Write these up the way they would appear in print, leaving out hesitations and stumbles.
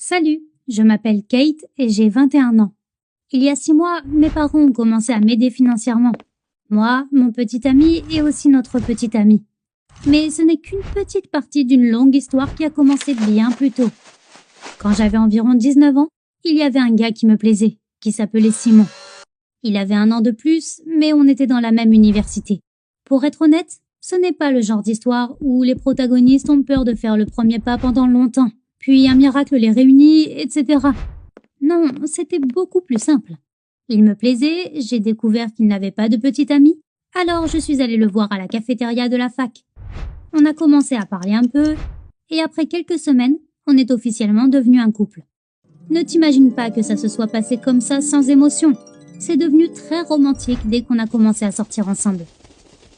Salut, je m'appelle Kate et j'ai 21 ans. Il y a 6 mois, mes parents ont commencé à m'aider financièrement. Moi, mon petit ami et aussi notre petite amie. Mais ce n'est qu'une petite partie d'une longue histoire qui a commencé bien plus tôt. Quand j'avais environ 19 ans, il y avait un gars qui me plaisait, qui s'appelait Simon. Il avait 1 an de plus, mais on était dans la même université. Pour être honnête, ce n'est pas le genre d'histoire où les protagonistes ont peur de faire le premier pas pendant longtemps, puis un miracle les réunit, etc. Non, c'était beaucoup plus simple. Il me plaisait, j'ai découvert qu'il n'avait pas de petit ami, alors je suis allée le voir à la cafétéria de la fac. On a commencé à parler un peu, et après quelques semaines, on est officiellement devenu un couple. Ne t'imagine pas que ça se soit passé comme ça sans émotion. C'est devenu très romantique dès qu'on a commencé à sortir ensemble.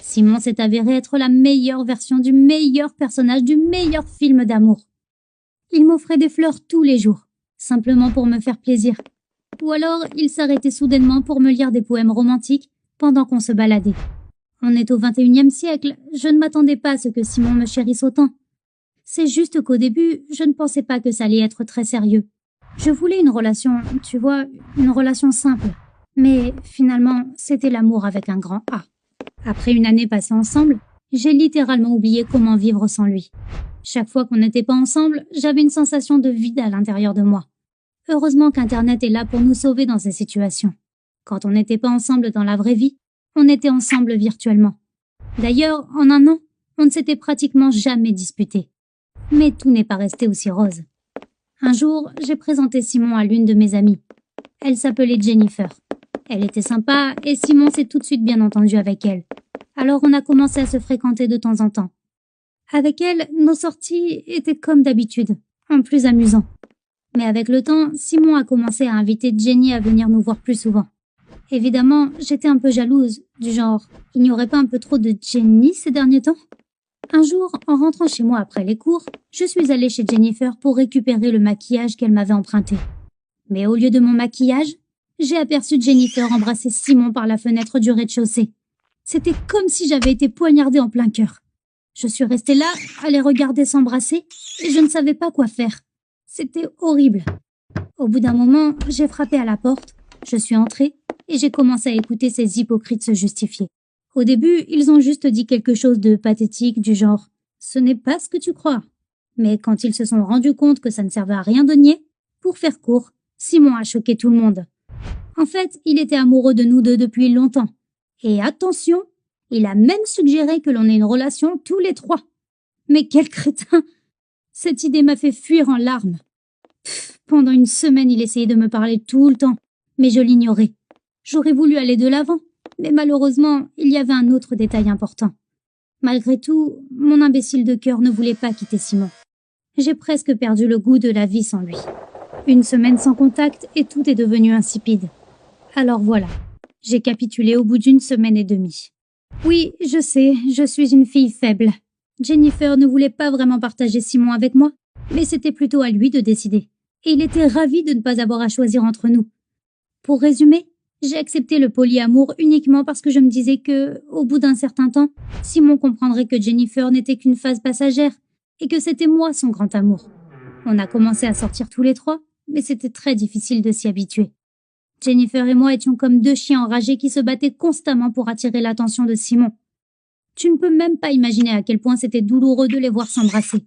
Simon s'est avéré être la meilleure version du meilleur personnage du meilleur film d'amour. Il m'offrait des fleurs tous les jours, simplement pour me faire plaisir. Ou alors, il s'arrêtait soudainement pour me lire des poèmes romantiques pendant qu'on se baladait. On est au 21e siècle, je ne m'attendais pas à ce que Simon me chérisse autant. C'est juste qu'au début, je ne pensais pas que ça allait être très sérieux. Je voulais une relation, tu vois, une relation simple. Mais finalement, c'était l'amour avec un grand A. Après une année passée ensemble, j'ai littéralement oublié comment vivre sans lui. Chaque fois qu'on n'était pas ensemble, j'avais une sensation de vide à l'intérieur de moi. Heureusement qu'Internet est là pour nous sauver dans ces situations. Quand on n'était pas ensemble dans la vraie vie, on était ensemble virtuellement. D'ailleurs, en 1 an, on ne s'était pratiquement jamais disputé. Mais tout n'est pas resté aussi rose. Un jour, j'ai présenté Simon à l'une de mes amies. Elle s'appelait Jennifer. Elle était sympa et Simon s'est tout de suite bien entendu avec elle. Alors on a commencé à se fréquenter de temps en temps. Avec elle, nos sorties étaient comme d'habitude, en plus amusant. Mais avec le temps, Simon a commencé à inviter Jenny à venir nous voir plus souvent. Évidemment, j'étais un peu jalouse, du genre, il n'y aurait pas un peu trop de Jenny ces derniers temps? Un jour, en rentrant chez moi après les cours, je suis allée chez Jennifer pour récupérer le maquillage qu'elle m'avait emprunté. Mais au lieu de mon maquillage, j'ai aperçu Jennifer embrasser Simon par la fenêtre du rez-de-chaussée. C'était comme si j'avais été poignardée en plein cœur. Je suis restée là, à les regarder s'embrasser, et je ne savais pas quoi faire. C'était horrible. Au bout d'un moment, j'ai frappé à la porte, je suis entrée, et j'ai commencé à écouter ces hypocrites se justifier. Au début, ils ont juste dit quelque chose de pathétique du genre « Ce n'est pas ce que tu crois ». Mais quand ils se sont rendus compte que ça ne servait à rien de nier, pour faire court, Simon a choqué tout le monde. En fait, il était amoureux de nous deux depuis longtemps. Et attention, il a même suggéré que l'on ait une relation tous les 3. Mais quel crétin! Cette idée m'a fait fuir en larmes. Pendant 1 semaine, il essayait de me parler tout le temps, mais je l'ignorais. J'aurais voulu aller de l'avant, mais malheureusement, il y avait un autre détail important. Malgré tout, mon imbécile de cœur ne voulait pas quitter Simon. J'ai presque perdu le goût de la vie sans lui. 1 semaine sans contact et tout est devenu insipide. Alors voilà, j'ai capitulé au bout d'1 semaine et demie. Oui, je sais, je suis une fille faible. Jennifer ne voulait pas vraiment partager Simon avec moi, mais c'était plutôt à lui de décider. Et il était ravi de ne pas avoir à choisir entre nous. Pour résumer, j'ai accepté le polyamour uniquement parce que je me disais que, au bout d'un certain temps, Simon comprendrait que Jennifer n'était qu'une phase passagère et que c'était moi son grand amour. On a commencé à sortir tous les 3, mais c'était très difficile de s'y habituer. Jennifer et moi étions comme 2 chiens enragés qui se battaient constamment pour attirer l'attention de Simon. Tu ne peux même pas imaginer à quel point c'était douloureux de les voir s'embrasser.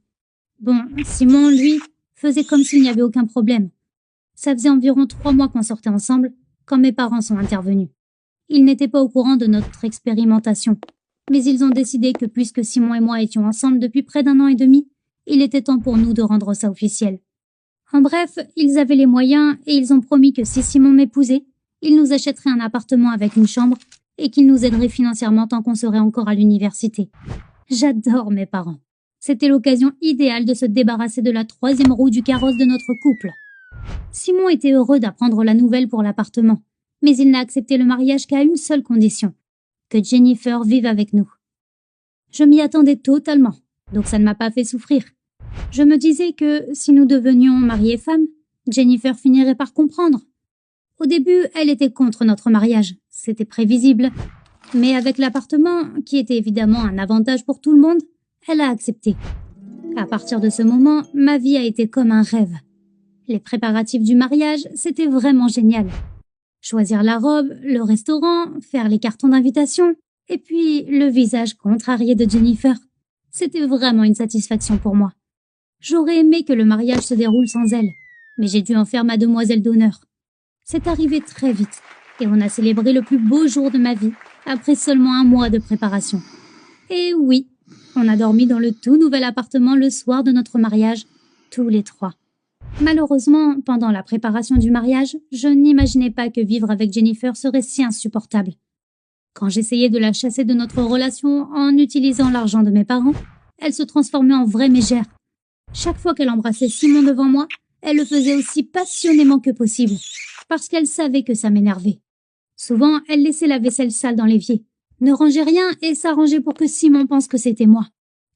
Bon, Simon, lui, faisait comme s'il n'y avait aucun problème. Ça faisait environ 3 mois qu'on sortait ensemble, quand mes parents sont intervenus. Ils n'étaient pas au courant de notre expérimentation, mais ils ont décidé que puisque Simon et moi étions ensemble depuis près d'1 an et demi, il était temps pour nous de rendre ça officiel. En bref, ils avaient les moyens et ils ont promis que si Simon m'épousait, ils nous achèteraient un appartement avec une chambre et qu'ils nous aideraient financièrement tant qu'on serait encore à l'université. J'adore mes parents. C'était l'occasion idéale de se débarrasser de la 3e roue du carrosse de notre couple. Simon était heureux d'apprendre la nouvelle pour l'appartement, mais il n'a accepté le mariage qu'à une seule condition, que Jennifer vive avec nous. Je m'y attendais totalement, donc ça ne m'a pas fait souffrir. Je me disais que si nous devenions mari et femme, Jennifer finirait par comprendre. Au début, elle était contre notre mariage, c'était prévisible. Mais avec l'appartement, qui était évidemment un avantage pour tout le monde, elle a accepté. À partir de ce moment, ma vie a été comme un rêve. Les préparatifs du mariage, c'était vraiment génial. Choisir la robe, le restaurant, faire les cartons d'invitation, et puis le visage contrarié de Jennifer. C'était vraiment une satisfaction pour moi. J'aurais aimé que le mariage se déroule sans elle, mais j'ai dû en faire ma demoiselle d'honneur. C'est arrivé très vite, et on a célébré le plus beau jour de ma vie, après seulement 1 mois de préparation. Et oui, on a dormi dans le tout nouvel appartement le soir de notre mariage, tous les 3. Malheureusement, pendant la préparation du mariage, je n'imaginais pas que vivre avec Jennifer serait si insupportable. Quand j'essayais de la chasser de notre relation en utilisant l'argent de mes parents, elle se transformait en vraie mégère. Chaque fois qu'elle embrassait Simon devant moi, elle le faisait aussi passionnément que possible, parce qu'elle savait que ça m'énervait. Souvent, elle laissait la vaisselle sale dans l'évier, ne rangeait rien et s'arrangeait pour que Simon pense que c'était moi.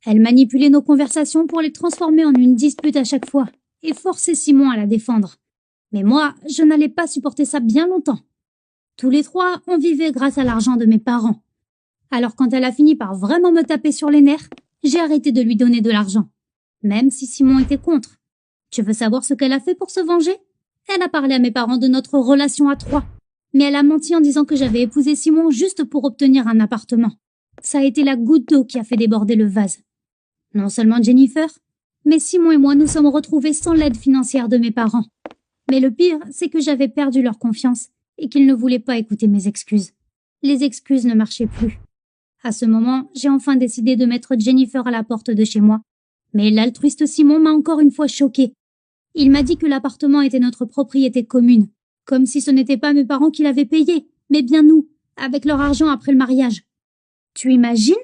Elle manipulait nos conversations pour les transformer en une dispute à chaque fois, et forçait Simon à la défendre. Mais moi, je n'allais pas supporter ça bien longtemps. Tous les 3, on vivait grâce à l'argent de mes parents. Alors quand elle a fini par vraiment me taper sur les nerfs, j'ai arrêté de lui donner de l'argent, même si Simon était contre. Tu veux savoir ce qu'elle a fait pour se venger? Elle a parlé à mes parents de notre relation à 3, mais elle a menti en disant que j'avais épousé Simon juste pour obtenir un appartement. Ça a été la goutte d'eau qui a fait déborder le vase. Non seulement Jennifer, mais Simon et moi nous sommes retrouvés sans l'aide financière de mes parents. Mais le pire, c'est que j'avais perdu leur confiance et qu'ils ne voulaient pas écouter mes excuses. Les excuses ne marchaient plus. À ce moment, j'ai enfin décidé de mettre Jennifer à la porte de chez moi. Mais l'altruiste Simon m'a encore une fois choquée. Il m'a dit que l'appartement était notre propriété commune, comme si ce n'était pas mes parents qui l'avaient payé, mais bien nous, avec leur argent après le mariage. Tu imagines?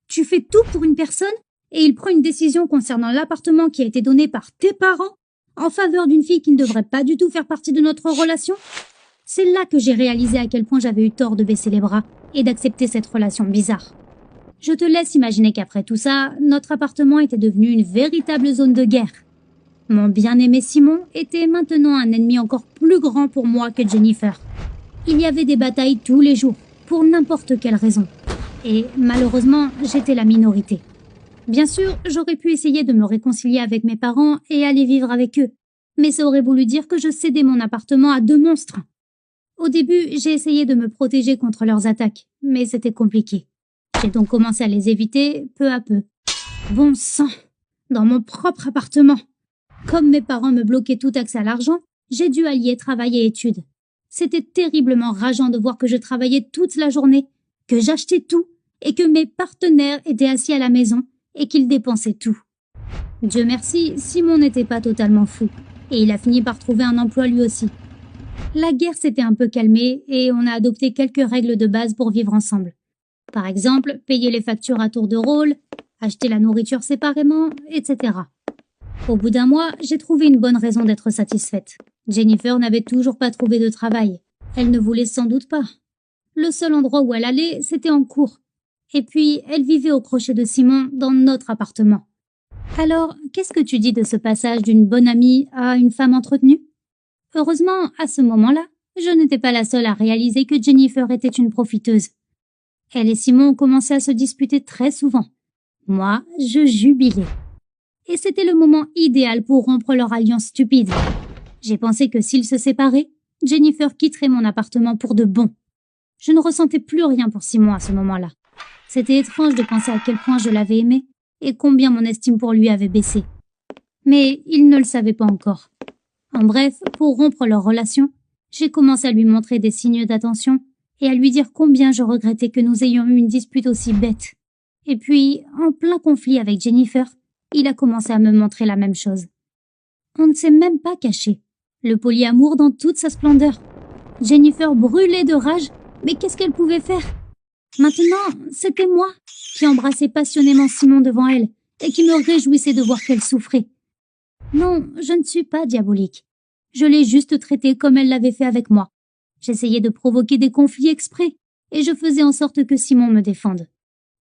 Tu fais tout pour une personne et il prend une décision concernant l'appartement qui a été donné par tes parents en faveur d'une fille qui ne devrait pas du tout faire partie de notre relation? C'est là que j'ai réalisé à quel point j'avais eu tort de baisser les bras et d'accepter cette relation bizarre. Je te laisse imaginer qu'après tout ça, notre appartement était devenu une véritable zone de guerre. Mon bien-aimé Simon était maintenant un ennemi encore plus grand pour moi que Jennifer. Il y avait des batailles tous les jours, pour n'importe quelle raison. Et malheureusement, j'étais la minorité. Bien sûr, j'aurais pu essayer de me réconcilier avec mes parents et aller vivre avec eux, mais ça aurait voulu dire que je cédais mon appartement à 2 monstres. Au début, j'ai essayé de me protéger contre leurs attaques, mais c'était compliqué. J'ai donc commencé à les éviter peu à peu. Bon sang, dans mon propre appartement. Comme mes parents me bloquaient tout accès à l'argent, j'ai dû allier travail et études. C'était terriblement rageant de voir que je travaillais toute la journée, que j'achetais tout et que mes partenaires étaient assis à la maison et qu'ils dépensaient tout. Dieu merci, Simon n'était pas totalement fou et il a fini par trouver un emploi lui aussi. La guerre s'était un peu calmée et on a adopté quelques règles de base pour vivre ensemble. Par exemple, payer les factures à tour de rôle, acheter la nourriture séparément, etc. Au bout d'1 mois, j'ai trouvé une bonne raison d'être satisfaite. Jennifer n'avait toujours pas trouvé de travail. Elle ne voulait sans doute pas. Le seul endroit où elle allait, c'était en cours. Et puis, elle vivait au crochet de Simon dans notre appartement. Alors, qu'est-ce que tu dis de ce passage d'une bonne amie à une femme entretenue? Heureusement, à ce moment-là, je n'étais pas la seule à réaliser que Jennifer était une profiteuse. Elle et Simon ont commencé à se disputer très souvent. Moi, je jubilais. Et c'était le moment idéal pour rompre leur alliance stupide. J'ai pensé que s'ils se séparaient, Jennifer quitterait mon appartement pour de bon. Je ne ressentais plus rien pour Simon à ce moment-là. C'était étrange de penser à quel point je l'avais aimé et combien mon estime pour lui avait baissé. Mais il ne le savait pas encore. En bref, pour rompre leur relation, j'ai commencé à lui montrer des signes d'attention et à lui dire combien je regrettais que nous ayons eu une dispute aussi bête. Et puis, en plein conflit avec Jennifer, il a commencé à me montrer la même chose. On ne s'est même pas caché. Le polyamour dans toute sa splendeur. Jennifer brûlait de rage, mais qu'est-ce qu'elle pouvait faire? Maintenant, c'était moi qui embrassais passionnément Simon devant elle et qui me réjouissais de voir qu'elle souffrait. Non, je ne suis pas diabolique. Je l'ai juste traitée comme elle l'avait fait avec moi. J'essayais de provoquer des conflits exprès et je faisais en sorte que Simon me défende.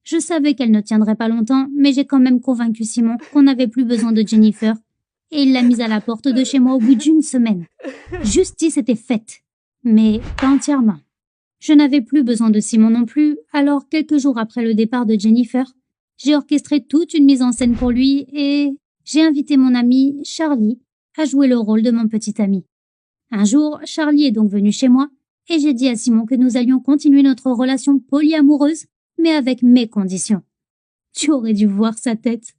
Je savais qu'elle ne tiendrait pas longtemps, mais j'ai quand même convaincu Simon qu'on n'avait plus besoin de Jennifer et il l'a mise à la porte de chez moi au bout d'1 semaine. Justice était faite, mais pas entièrement. Je n'avais plus besoin de Simon non plus, alors quelques jours après le départ de Jennifer, j'ai orchestré toute une mise en scène pour lui et j'ai invité mon ami Charlie à jouer le rôle de mon petit ami. Un jour, Charlie est donc venu chez moi et j'ai dit à Simon que nous allions continuer notre relation polyamoureuse, mais avec mes conditions. Tu aurais dû voir sa tête.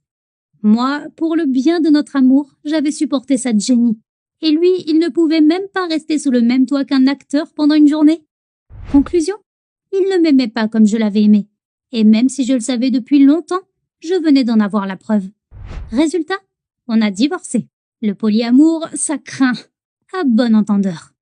Moi, pour le bien de notre amour, j'avais supporté sa Jenny. Et lui, il ne pouvait même pas rester sous le même toit qu'un acteur pendant une journée. Conclusion, il ne m'aimait pas comme je l'avais aimé. Et même si je le savais depuis longtemps, je venais d'en avoir la preuve. Résultat, on a divorcé. Le polyamour, ça craint. À bon entendeur.